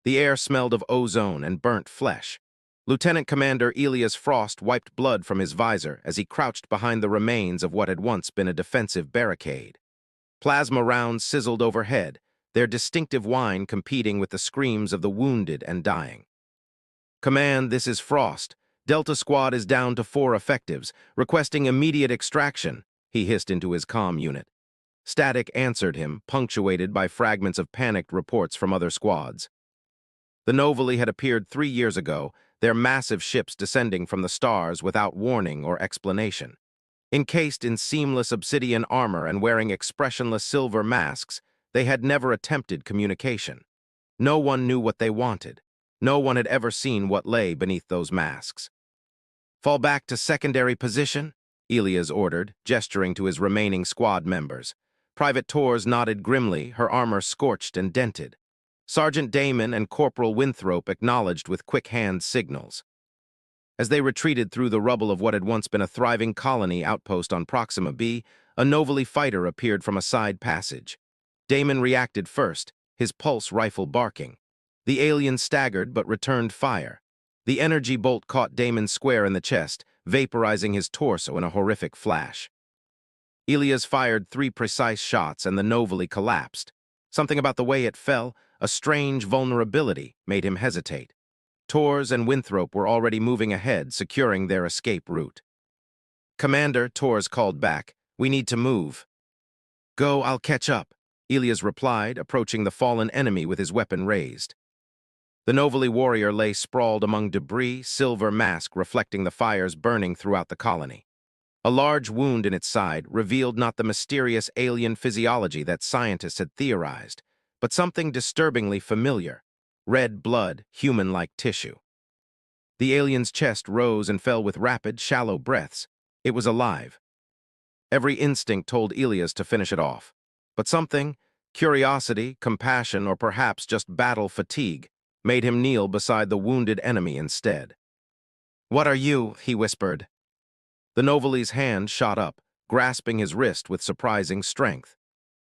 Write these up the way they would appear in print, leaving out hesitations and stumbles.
The air smelled of ozone and burnt flesh. Lieutenant Commander Elias Frost wiped blood from his visor as he crouched behind the remains of what had once been a defensive barricade. Plasma rounds sizzled overhead, their distinctive whine competing with the screams of the wounded and dying. "Command, this is Frost. Delta Squad is down to 4 effectives, requesting immediate extraction," he hissed into his comm unit. Static answered him, punctuated by fragments of panicked reports from other squads. The Novali had appeared 3 years ago, their massive ships descending from the stars without warning or explanation. Encased in seamless obsidian armor and wearing expressionless silver masks, they had never attempted communication. No one knew what they wanted. No one had ever seen what lay beneath those masks. "Fall back to secondary position," Elias ordered, gesturing to his remaining squad members. Private Torres nodded grimly, her armor scorched and dented. Sergeant Damon and Corporal Winthrop acknowledged with quick hand signals. As they retreated through the rubble of what had once been a thriving colony outpost on Proxima B, a Novali fighter appeared from a side passage. Damon reacted first, his pulse rifle barking. The alien staggered but returned fire. The energy bolt caught Damon square in the chest, vaporizing his torso in a horrific flash. Elias fired 3 precise shots and the Novali collapsed. Something about the way it fell, a strange vulnerability, made him hesitate. Torres and Winthrop were already moving ahead, securing their escape route. "Commander," Torres called back, "we need to move." "Go, I'll catch up," Elias replied, approaching the fallen enemy with his weapon raised. The Novali warrior lay sprawled among debris, silver mask reflecting the fires burning throughout the colony. A large wound in its side revealed not the mysterious alien physiology that scientists had theorized, but something disturbingly familiar: red blood, human-like tissue. The alien's chest rose and fell with rapid, shallow breaths. It was alive. Every instinct told Elias to finish it off. But something, curiosity, compassion, or perhaps just battle fatigue, made him kneel beside the wounded enemy instead. "What are you?" he whispered. The Novali's hand shot up, grasping his wrist with surprising strength.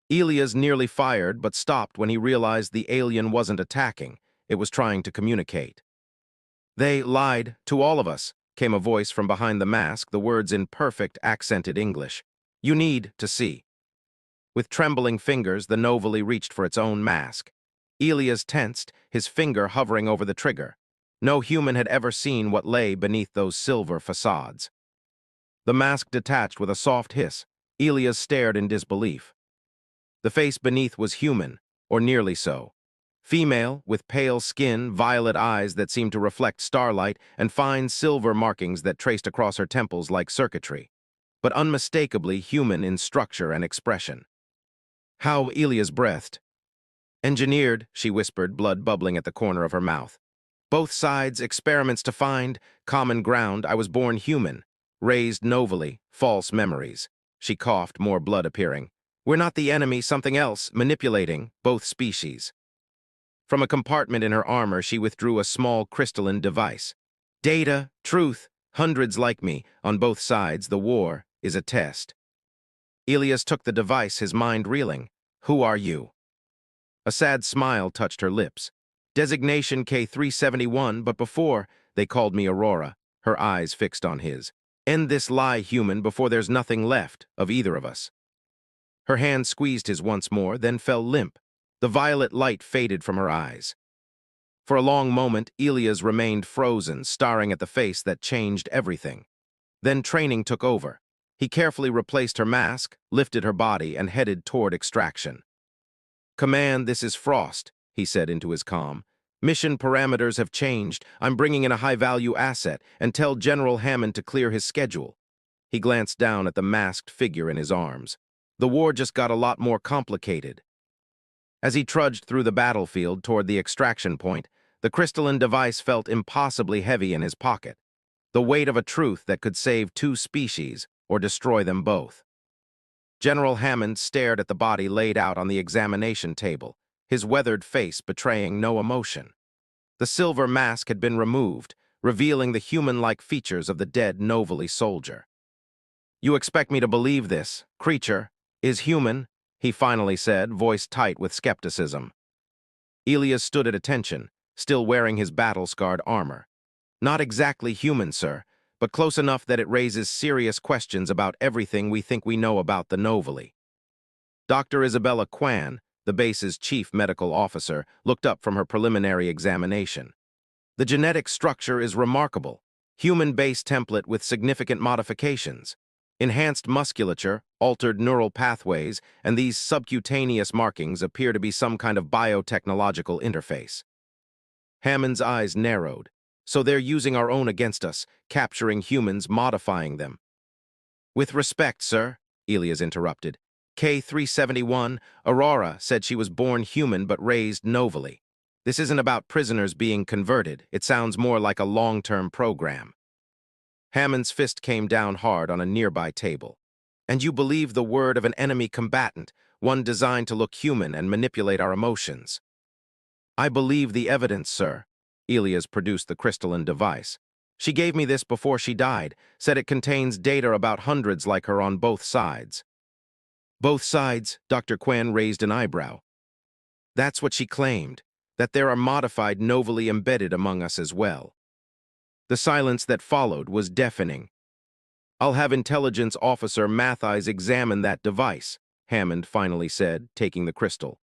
Elias nearly fired but stopped when he realized the alien wasn't attacking, it was trying to communicate. "They lied to all of us," came a voice from behind the mask, the words in perfect accented English. "You need to see." With trembling fingers, the Novali reached for its own mask. Elias tensed, his finger hovering over the trigger. No human had ever seen what lay beneath those silver facades. The mask detached with a soft hiss. Elias stared in disbelief. The face beneath was human, or nearly so. Female, with pale skin, violet eyes that seemed to reflect starlight, and fine silver markings that traced across her temples like circuitry, but unmistakably human in structure and expression. How Elias breathed. "Engineered," she whispered, blood bubbling at the corner of her mouth. "Both sides, experiments to find, common ground. I was born human. Raised Novali, false memories." She coughed, more blood appearing. "We're not the enemy, something else, manipulating, both species." From a compartment in her armor, she withdrew a small crystalline device. "Data, truth, hundreds like me, on both sides, the war is a test." Elias took the device, his mind reeling. "Who are you?" A sad smile touched her lips. "Designation K-371, but before, they called me Aurora," her eyes fixed on his. "End this lie, human, before there's nothing left of either of us." Her hand squeezed his once more, then fell limp. The violet light faded from her eyes. For a long moment, Elias remained frozen, staring at the face that changed everything. Then training took over. He carefully replaced her mask, lifted her body, and headed toward extraction. "Command, this is Frost," he said into his comm. "Mission parameters have changed. I'm bringing in a high-value asset, and tell General Hammond to clear his schedule." He glanced down at the masked figure in his arms. The war just got a lot more complicated. As he trudged through the battlefield toward the extraction point, the crystalline device felt impossibly heavy in his pocket, the weight of a truth that could save 2 species or destroy them both. General Hammond stared at the body laid out on the examination table, his weathered face betraying no emotion. The silver mask had been removed, revealing the human-like features of the dead Novali soldier. "You expect me to believe this creature is human?" he finally said, voice tight with skepticism. Elias stood at attention, still wearing his battle-scarred armor. Not exactly human, sir, but close enough that it raises serious questions about everything we think we know about the Novali. Dr. Isabella Kwan, the base's chief medical officer, looked up from her preliminary examination. The genetic structure is remarkable. Human-based template with significant modifications. Enhanced musculature, altered neural pathways, and these subcutaneous markings appear to be some kind of biotechnological interface. Hammond's eyes narrowed. So they're using our own against us, capturing humans, modifying them. With respect, sir, Elias interrupted. K-371, Aurora said she was born human but raised novally. This isn't about prisoners being converted. It sounds more like a long-term program. Hammond's fist came down hard on a nearby table. And you believe the word of an enemy combatant, one designed to look human and manipulate our emotions? I believe the evidence, sir. Elias produced the crystalline device. She gave me this before she died, said it contains data about hundreds like her on both sides. Both sides? Dr. Kwan raised an eyebrow. That's what she claimed, that there are modified novally embedded among us as well. The silence that followed was deafening. I'll have Intelligence Officer Matthijs examine that device, Hammond finally said, taking the crystal.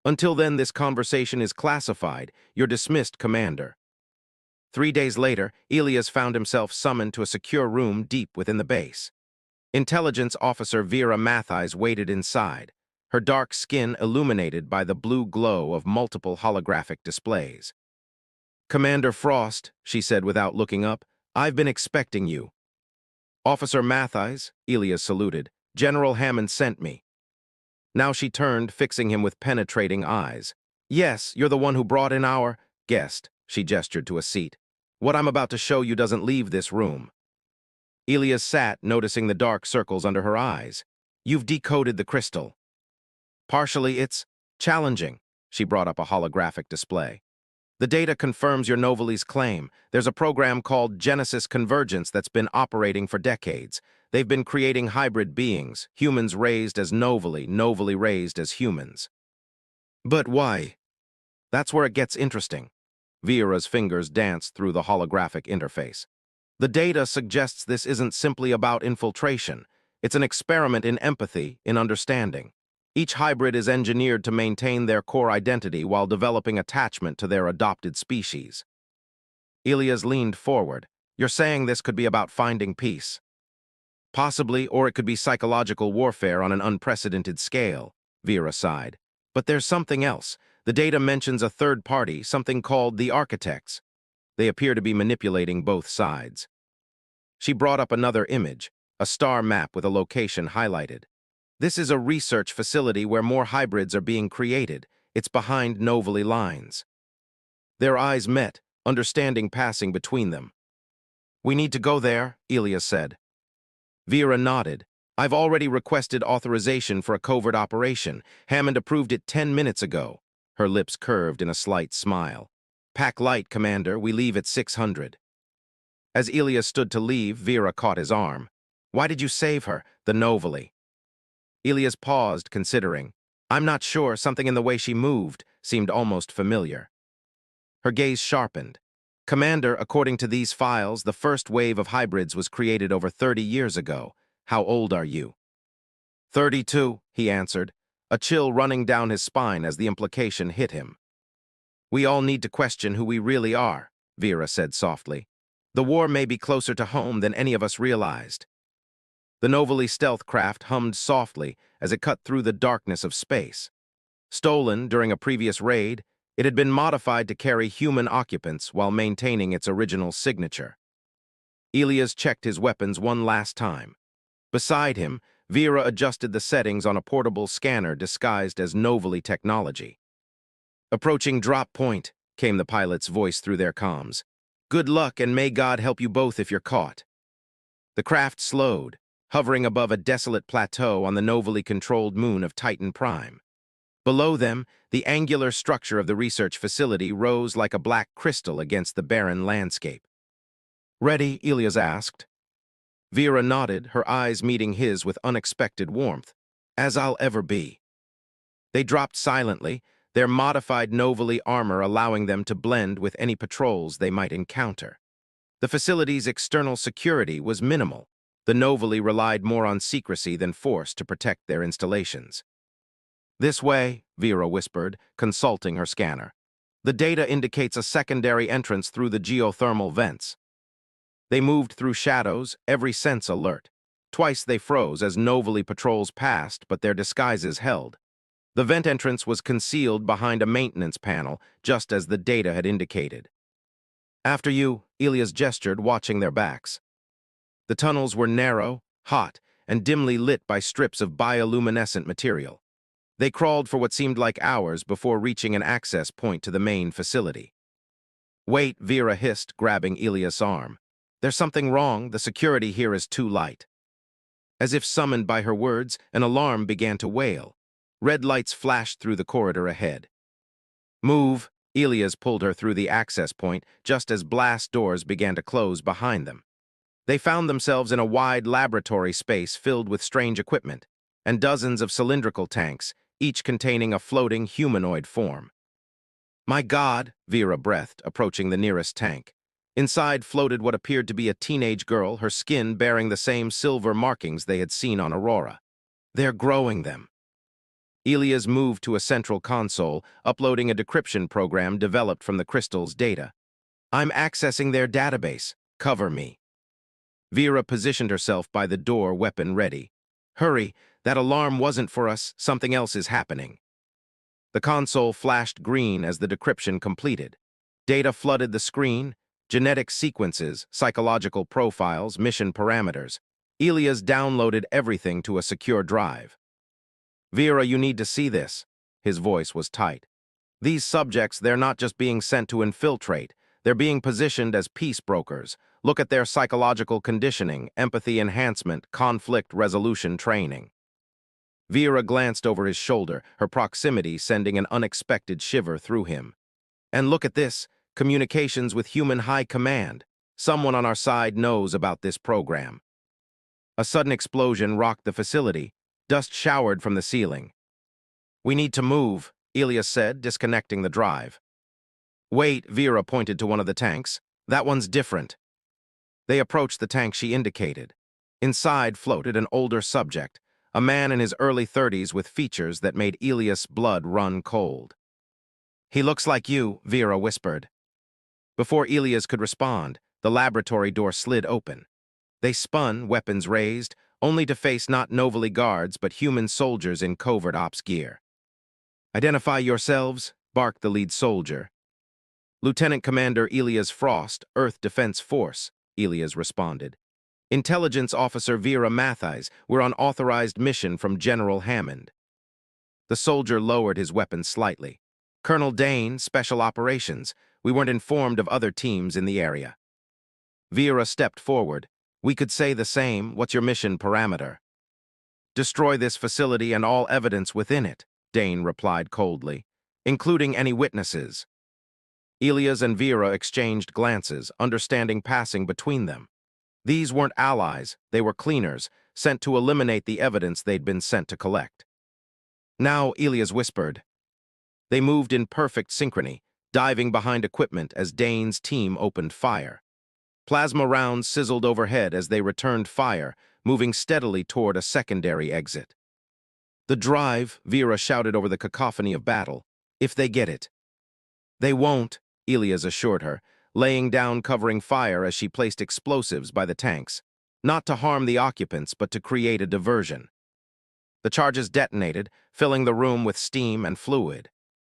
Until then, this conversation is classified. You're dismissed, Commander. 3 days later, Elias found himself summoned to a secure room deep within the base. Intelligence Officer Vera Matthijs waited inside, her dark skin illuminated by the blue glow of multiple holographic displays. Commander Frost, she said without looking up, I've been expecting you. Officer Matthijs, Elias saluted. General Hammond sent me. Now she turned, fixing him with penetrating eyes. Yes, you're the one who brought in our guest, she gestured to a seat. What I'm about to show you doesn't leave this room. Elias sat, noticing the dark circles under her eyes. You've decoded the crystal. Partially, it's challenging. She brought up a holographic display. The data confirms your Novali's claim. There's a program called Genesis Convergence that's been operating for decades. They've been creating hybrid beings, humans raised as Novali, Novali raised as humans. But why? That's where it gets interesting. Vera's fingers danced through the holographic interface. The data suggests this isn't simply about infiltration. It's an experiment in empathy, in understanding. Each hybrid is engineered to maintain their core identity while developing attachment to their adopted species. Elias leaned forward. You're saying this could be about finding peace? Possibly, or it could be psychological warfare on an unprecedented scale, Vera sighed. But there's something else. The data mentions a third party, something called the architects. They appear to be manipulating both sides. She brought up another image, a star map with a location highlighted. This is a research facility where more hybrids are being created. It's behind Novali lines. Their eyes met, understanding passing between them. We need to go there, Elias said. Vera nodded. I've already requested authorization for a covert operation. Hammond approved it 10 minutes ago. Her lips curved in a slight smile. Pack light, Commander. We leave at 600. As Elias stood to leave, Vera caught his arm. Why did you save her, the Novali? Elias paused, considering. I'm not sure, something in the way she moved seemed almost familiar. Her gaze sharpened. Commander, according to these files, the first wave of hybrids was created over 30 years ago. How old are you? 32, he answered, a chill running down his spine as the implication hit him. We all need to question who we really are, Vera said softly. The war may be closer to home than any of us realized. The Novali stealth craft hummed softly as it cut through the darkness of space. Stolen during a previous raid, it had been modified to carry human occupants while maintaining its original signature. Elias checked his weapons one last time. Beside him, Vera adjusted the settings on a portable scanner disguised as Novali technology. Approaching drop point, came the pilot's voice through their comms. Good luck and may God help you both if you're caught. The craft slowed, hovering above a desolate plateau on the Novali-controlled moon of Titan Prime. Below them, the angular structure of the research facility rose like a black crystal against the barren landscape. Ready? Elias asked. Vera nodded, her eyes meeting his with unexpected warmth. As I'll ever be. They dropped silently, their modified Novali armor allowing them to blend with any patrols they might encounter. The facility's external security was minimal. The Novali relied more on secrecy than force to protect their installations. "This way," Vera whispered, consulting her scanner. "The data indicates a secondary entrance through the geothermal vents." They moved through shadows, every sense alert. Twice they froze as Novali patrols passed, but their disguises held. The vent entrance was concealed behind a maintenance panel, just as the data had indicated. "After you," Elias gestured, watching their backs. The tunnels were narrow, hot, and dimly lit by strips of bioluminescent material. They crawled for what seemed like hours before reaching an access point to the main facility. "Wait," Vera hissed, grabbing Elias' arm. "There's something wrong. The security here is too light." As if summoned by her words, an alarm began to wail. Red lights flashed through the corridor ahead. "Move!" Elias pulled her through the access point just as blast doors began to close behind them. They found themselves in a wide laboratory space filled with strange equipment, and dozens of cylindrical tanks, each containing a floating humanoid form. "My God," Vera breathed, approaching the nearest tank. Inside floated what appeared to be a teenage girl, her skin bearing the same silver markings they had seen on Aurora. "They're growing them." Elias moved to a central console, uploading a decryption program developed from the crystal's data. "I'm accessing their database. Cover me." Vera positioned herself by the door, weapon ready. "Hurry, that alarm wasn't for us, something else is happening." The console flashed green as the decryption completed. Data flooded the screen, genetic sequences, psychological profiles, mission parameters. Elias downloaded everything to a secure drive. "Vera, you need to see this." His voice was tight. "These subjects, they're not just being sent to infiltrate. They're being positioned as peace brokers. Look at their psychological conditioning, empathy enhancement, conflict resolution training." Vera glanced over his shoulder, her proximity sending an unexpected shiver through him. "And look at this, communications with human high command. Someone on our side knows about this program." A sudden explosion rocked the facility. Dust showered from the ceiling. "We need to move," Elias said, disconnecting the drive. "Wait," Vera pointed to one of the tanks. "That one's different." They approached the tank she indicated. Inside floated an older subject, a man in his early 30s with features that made Elias' blood run cold. "He looks like you," Vera whispered. Before Elias could respond, the laboratory door slid open. They spun, weapons raised, only to face not Novali guards but human soldiers in covert ops gear. "Identify yourselves," barked the lead soldier. "Lieutenant Commander Elias Frost, Earth Defense Force," Elias responded. "Intelligence Officer Vera Matthijs, we're on authorized mission from General Hammond." The soldier lowered his weapon slightly. "Colonel Dane, Special Operations. We weren't informed of other teams in the area." Vera stepped forward. "We could say the same. What's your mission parameter?" "Destroy this facility and all evidence within it," Dane replied coldly, "including any witnesses." Elias and Vera exchanged glances, understanding passing between them. These weren't allies, they were cleaners, sent to eliminate the evidence they'd been sent to collect. "Now," Elias whispered. They moved in perfect synchrony, diving behind equipment as Dane's team opened fire. Plasma rounds sizzled overhead as they returned fire, moving steadily toward a secondary exit. "The drive," Vera shouted over the cacophony of battle. "If they get it." "They won't," Elias assured her, laying down covering fire as she placed explosives by the tanks, not to harm the occupants but to create a diversion. The charges detonated, filling the room with steam and fluid.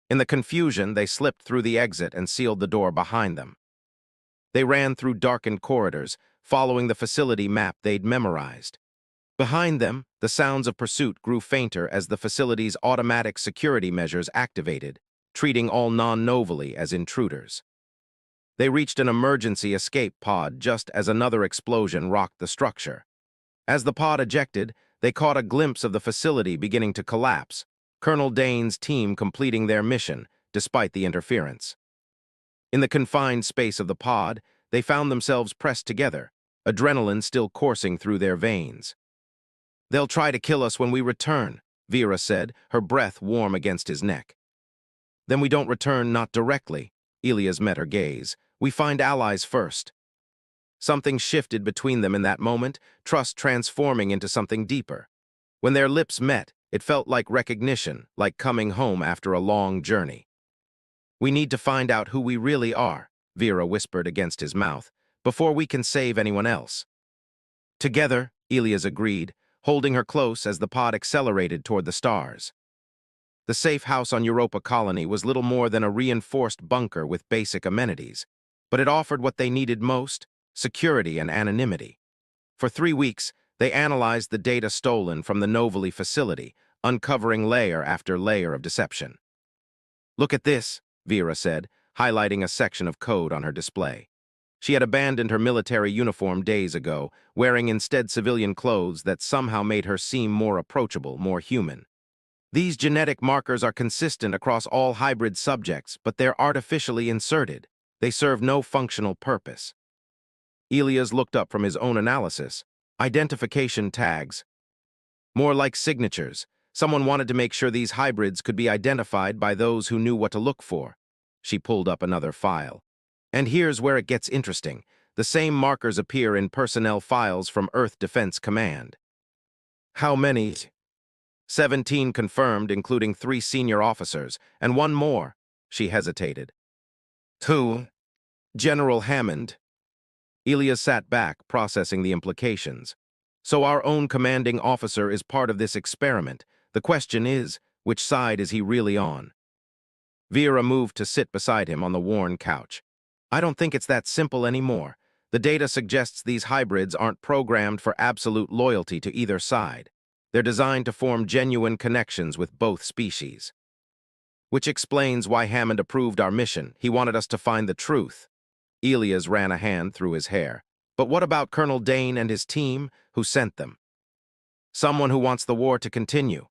In the confusion, they slipped through the exit and sealed the door behind them. They ran through darkened corridors, following the facility map they'd memorized. Behind them, the sounds of pursuit grew fainter as the facility's automatic security measures activated, treating all non-Novali as intruders. They reached an emergency escape pod just as another explosion rocked the structure. As the pod ejected, they caught a glimpse of the facility beginning to collapse, Colonel Dane's team completing their mission, despite the interference. In the confined space of the pod, they found themselves pressed together, adrenaline still coursing through their veins. "They'll try to kill us when we return," Vera said, her breath warm against his neck. Then we don't return, not directly. Elias met her gaze. We find allies first. Something shifted between them in that moment, trust transforming into something deeper. When their lips met, it felt like recognition, like coming home after a long journey. We need to find out who we really are, Vera whispered against his mouth, before we can save anyone else. Together, Elias agreed, holding her close as the pod accelerated toward the stars. The safe house on Europa Colony was little more than a reinforced bunker with basic amenities, but it offered what they needed most: security and anonymity. For 3 weeks, they analyzed the data stolen from the Novely facility, uncovering layer after layer of deception. "Look at this," Vera said, highlighting a section of code on her display. She had abandoned her military uniform days ago, wearing instead civilian clothes that somehow made her seem more approachable, more human. "These genetic markers are consistent across all hybrid subjects, but they're artificially inserted. They serve no functional purpose." Elias looked up from his own analysis. "Identification tags. More like signatures. Someone wanted to make sure these hybrids could be identified by those who knew what to look for." She pulled up another file. "And here's where it gets interesting. The same markers appear in personnel files from Earth Defense Command." "How many?" 17 confirmed, including 3 senior officers, and 1 more." She hesitated. "Who?" "General Hammond." Elias sat back, processing the implications. "So our own commanding officer is part of this experiment. The question is, which side is he really on?" Vera moved to sit beside him on the worn couch. "I don't think it's that simple anymore. The data suggests these hybrids aren't programmed for absolute loyalty to either side. They're designed to form genuine connections with both species. Which explains why Hammond approved our mission. He wanted us to find the truth." Elias ran a hand through his hair. "But what about Colonel Dane and his team? Who sent them?" "Someone who wants the war to continue."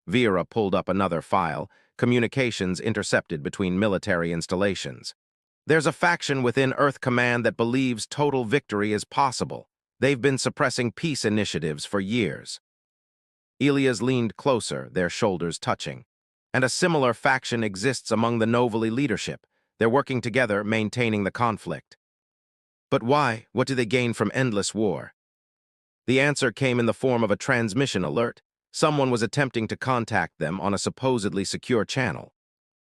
Vera pulled up another file, communications intercepted between military installations. "There's a faction within Earth Command that believes total victory is possible. They've been suppressing peace initiatives for years." Elias leaned closer, their shoulders touching. "And a similar faction exists among the Novely leadership. They're working together, maintaining the conflict." "But why? What do they gain from endless war?" The answer came in the form of a transmission alert. Someone was attempting to contact them on a supposedly secure channel.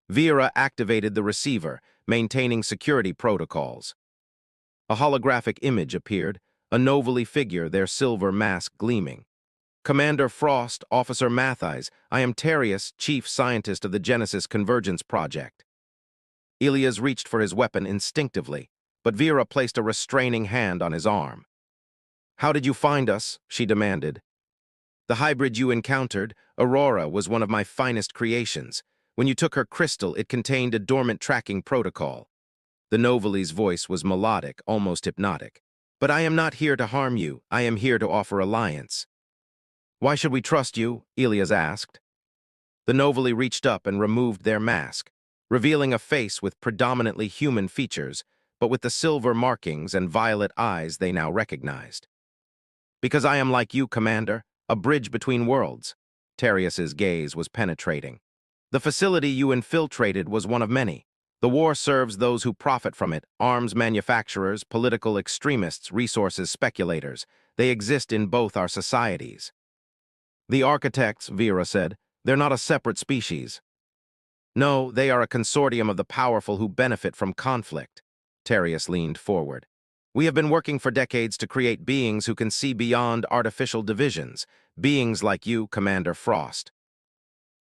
Vera activated the receiver, maintaining security protocols. A holographic image appeared, a Novely figure, their silver mask gleaming. "Commander Frost, Officer Matthijs, I am Terrius, Chief Scientist of the Genesis Convergence Project." Elias reached for his weapon instinctively, but Vera placed a restraining hand on his arm. "How did you find us?" she demanded. "The hybrid you encountered, Aurora, was one of my finest creations. When you took her crystal, it contained a dormant tracking protocol." The Novely's voice was melodic, almost hypnotic. "But I am not here to harm you. I am here to offer alliance." "Why should we trust you?" Elias asked. The Novely reached up and removed their mask, revealing a face with predominantly human features, but with the silver markings and violet eyes they now recognized. "Because I am like you, Commander, a bridge between worlds." Terrius's gaze was penetrating. "The facility you infiltrated was one of many. The war serves those who profit from it: arms manufacturers, political extremists, resources speculators. They exist in both our societies." "The architects," Vera said, "they're not a separate species." "No, they are a consortium of the powerful who benefit from conflict." Terrius leaned forward. "We have been working for decades to create beings who can see beyond artificial divisions, beings like you, Commander Frost."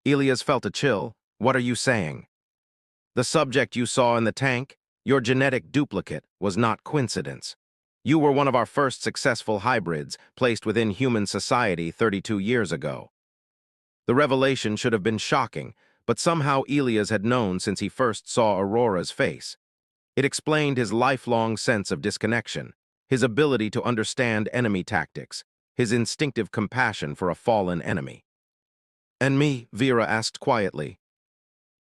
Elias felt a chill. "What are you saying?" "The subject you saw in the tank, your genetic duplicate, was not coincidence. You were one of our first successful hybrids placed within human society 32 years ago." The revelation should have been shocking, but somehow Elias had known since he first saw Aurora's face. It explained his lifelong sense of disconnection, his ability to understand enemy tactics, his instinctive compassion for a fallen enemy. "And me?" Vera asked quietly.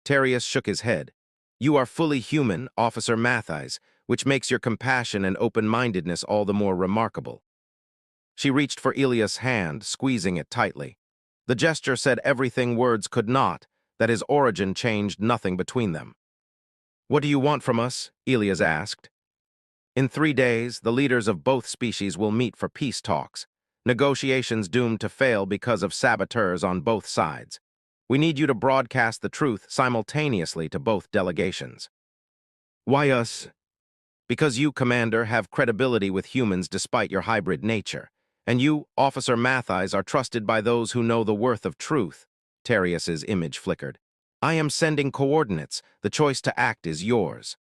Terrius shook his head. "You are fully human, Officer Matthijs, which makes your compassion and open-mindedness all the more remarkable." She reached for Elias' hand, squeezing it tightly. The gesture said everything words could not, that his origin changed nothing between them. "What do you want from us?" Elias asked. "In 3 days, the leaders of both species will meet for peace talks, negotiations doomed to fail because of saboteurs on both sides. We need you to broadcast the truth simultaneously to both delegations." "Why us?" "Because you, Commander, have credibility with humans despite your hybrid nature. And you, Officer Mathis, are trusted by those who know the worth of truth." Terrius's image flickered. "I am sending coordinates. The choice to act is yours."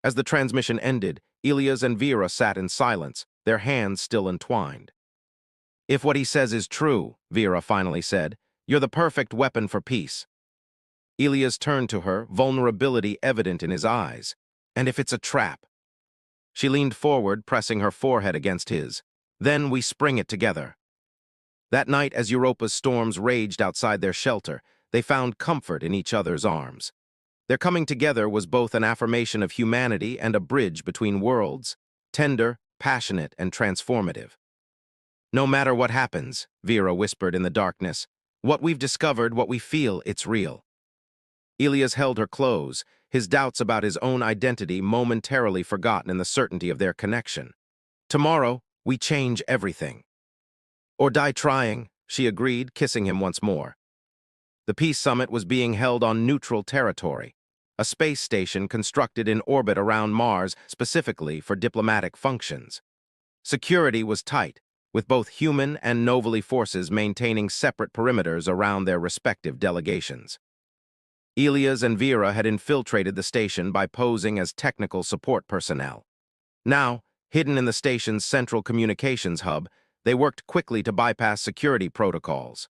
As the transmission ended, Elias and Vera sat in silence, their hands still entwined. "If what he says is true," Vera finally said, "you're the perfect weapon for peace." Elias turned to her, vulnerability evident in his eyes. "And if it's a trap?" She leaned forward, pressing her forehead against his. "Then we spring it together." That night, as Europa's storms raged outside their shelter, they found comfort in each other's arms. Their coming together was both an affirmation of humanity and a bridge between worlds, tender, passionate, and transformative. "No matter what happens," Vera whispered in the darkness, "what we've discovered, what we feel, it's real." Elias held her close, his doubts about his own identity momentarily forgotten in the certainty of their connection. "Tomorrow, we change everything." "Or die trying," she agreed, kissing him once more. The peace summit was being held on neutral territory, a space station constructed in orbit around Mars specifically for diplomatic functions. Security was tight, with both human and Novali forces maintaining separate perimeters around their respective delegations. Elias and Vera had infiltrated the station by posing as technical support personnel. Now, hidden in the station's central communications hub, they worked quickly to bypass security protocols.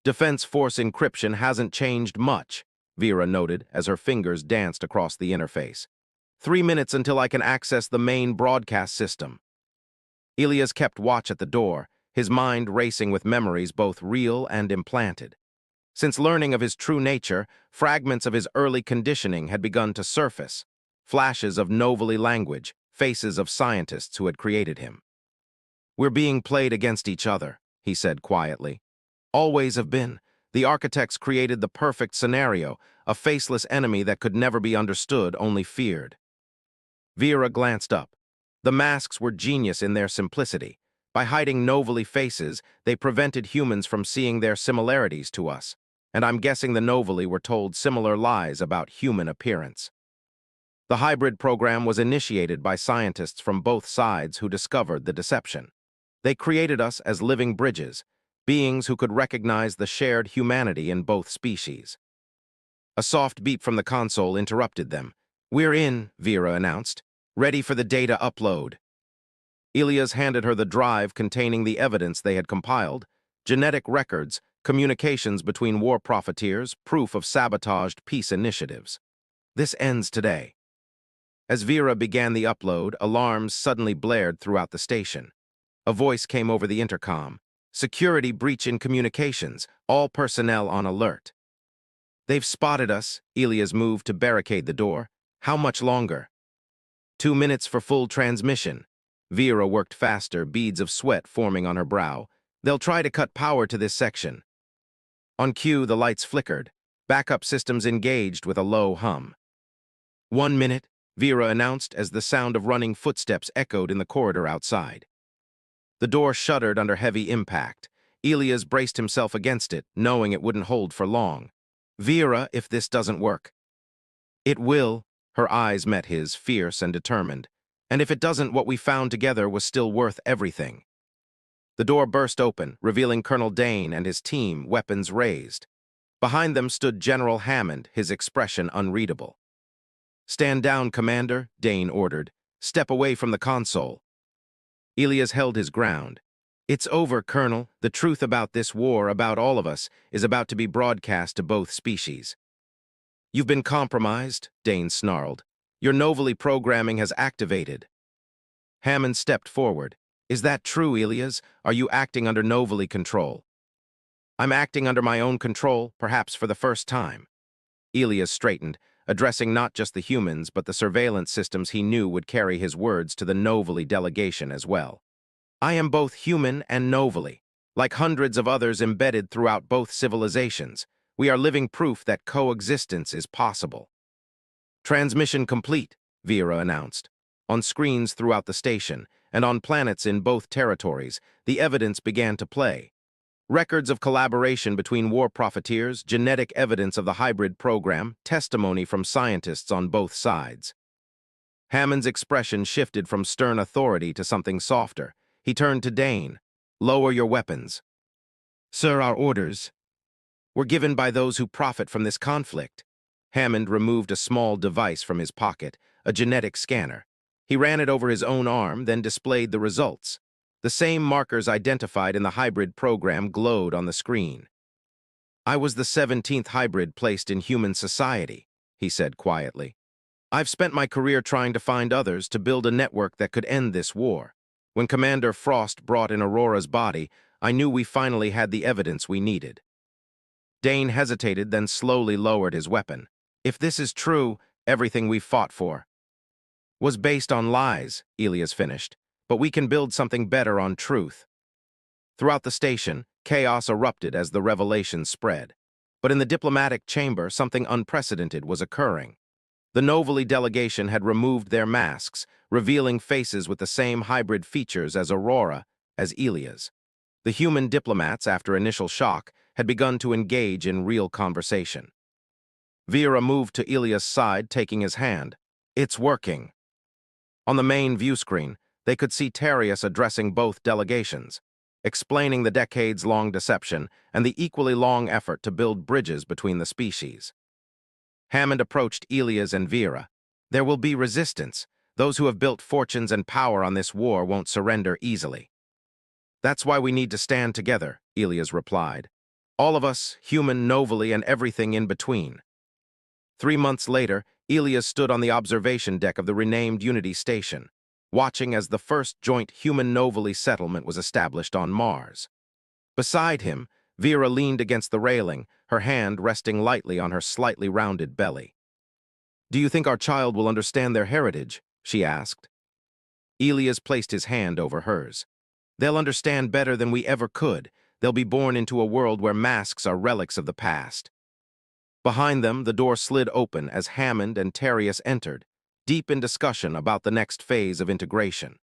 "Defense Force encryption hasn't changed much," Vera noted as her fingers danced across the interface. 3 minutes until I can access the main broadcast system." Elias kept watch at the door, his mind racing with memories both real and implanted. Since learning of his true nature, fragments of his early conditioning had begun to surface, flashes of Novali language, faces of scientists who had created him. "We're being played against each other," he said quietly. "Always have been. The architects created the perfect scenario, a faceless enemy that could never be understood, only feared." Vera glanced up. The masks were genius in their simplicity. By hiding Novali faces, they prevented humans from seeing their similarities to us. And I'm guessing the Novali were told similar lies about human appearance. The hybrid program was initiated by scientists from both sides who discovered the deception. They created us as living bridges, beings who could recognize the shared humanity in both species. A soft beep from the console interrupted them. "We're in," Vera announced, "ready for the data upload." Elias handed her the drive containing the evidence they had compiled, genetic records, communications between war profiteers, proof of sabotaged peace initiatives. "This ends today." As Vera began the upload, alarms suddenly blared throughout the station. A voice came over the intercom. "Security breach in communications, all personnel on alert." "They've spotted us," Elias moved to barricade the door. "How much longer?" 2 minutes for full transmission." Vera worked faster, beads of sweat forming on her brow. "They'll try to cut power to this section." On cue, the lights flickered. Backup systems engaged with a low hum. 1 minute, Vera announced as the sound of running footsteps echoed in the corridor outside. The door shuddered under heavy impact. Elias braced himself against it, knowing it wouldn't hold for long. "Vera, if this doesn't work." "It will." Her eyes met his, fierce and determined. "And if it doesn't, what we found together was still worth everything." The door burst open, revealing Colonel Dane and his team, weapons raised. Behind them stood General Hammond, his expression unreadable. "Stand down, Commander," Dane ordered. "Step away from the console." Elias held his ground. "It's over, Colonel. The truth about this war, about all of us, is about to be broadcast to both species." "You've been compromised," Dane snarled. "Your Novali programming has activated." Hammond stepped forward. "Is that true, Elias? Are you acting under Novali control?" "I'm acting under my own control, perhaps for the first time." Elias straightened, addressing not just the humans, but the surveillance systems he knew would carry his words to the Novali delegation as well. "I am both human and Novali, like hundreds of others embedded throughout both civilizations. We are living proof that coexistence is possible. Transmission complete, Vera announced. On screens throughout the station, and on planets in both territories, the evidence began to play. Records of collaboration between war profiteers, genetic evidence of the hybrid program, testimony from scientists on both sides. Hammond's expression shifted from stern authority to something softer. He turned to Dane. "Lower your weapons." "Sir, our orders were given by those who profit from this conflict." Hammond removed a small device from his pocket, a genetic scanner. He ran it over his own arm, then displayed the results. The same markers identified in the hybrid program glowed on the screen. "I was the 17th hybrid placed in human society," he said quietly. "I've spent my career trying to find others to build a network that could end this war. When Commander Frost brought in Aurora's body, I knew we finally had the evidence we needed." Dane hesitated, then slowly lowered his weapon. "If this is true, everything we fought for was based on lies," Elias finished. "But we can build something better on truth." Throughout the station, chaos erupted as the revelation spread. But in the diplomatic chamber, something unprecedented was occurring. The Novali delegation had removed their masks, revealing faces with the same hybrid features as Aurora, as Elias. The human diplomats, after initial shock, had begun to engage in real conversation. Vera moved to Elias' side, taking his hand. "It's working." On the main view screen, they could see Tarius addressing both delegations, explaining the decades-long deception and the equally long effort to build bridges between the species. Hammond approached Elias and Vera. "There will be resistance. Those who have built fortunes and power on this war won't surrender easily." "That's why we need to stand together," Elias replied. "All of us, human, Novali, and everything in between." 3 months later, Elias stood on the observation deck of the renamed Unity Station, watching as the first joint human-Novali settlement was established on Mars. Beside him, Vera leaned against the railing, her hand resting lightly on her slightly rounded belly. "Do you think our child will understand their heritage?" she asked. Elias placed his hand over hers. "They'll understand better than we ever could. They'll be born into a world where masks are relics of the past." Behind them, the door slid open as Hammond and Tarius entered, deep in discussion about the next phase of integration.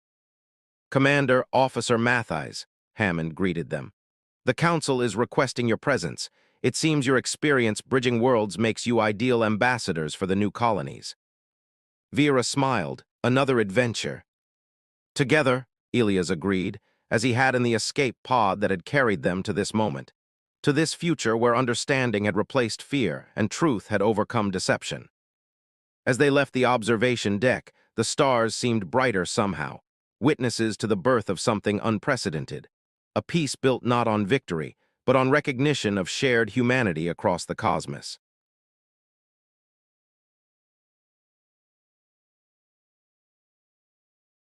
"Commander Officer Matthijs," Hammond greeted them. "The Council is requesting your presence. It seems your experience bridging worlds makes you ideal ambassadors for the new colonies." Vera smiled. "Another adventure." "Together," Elias agreed, as he had in the escape pod that had carried them to this moment. To this future where understanding had replaced fear and truth had overcome deception. As they left the observation deck, the stars seemed brighter somehow, witnesses to the birth of something unprecedented, a peace built not on victory, but on recognition of shared humanity across the cosmos.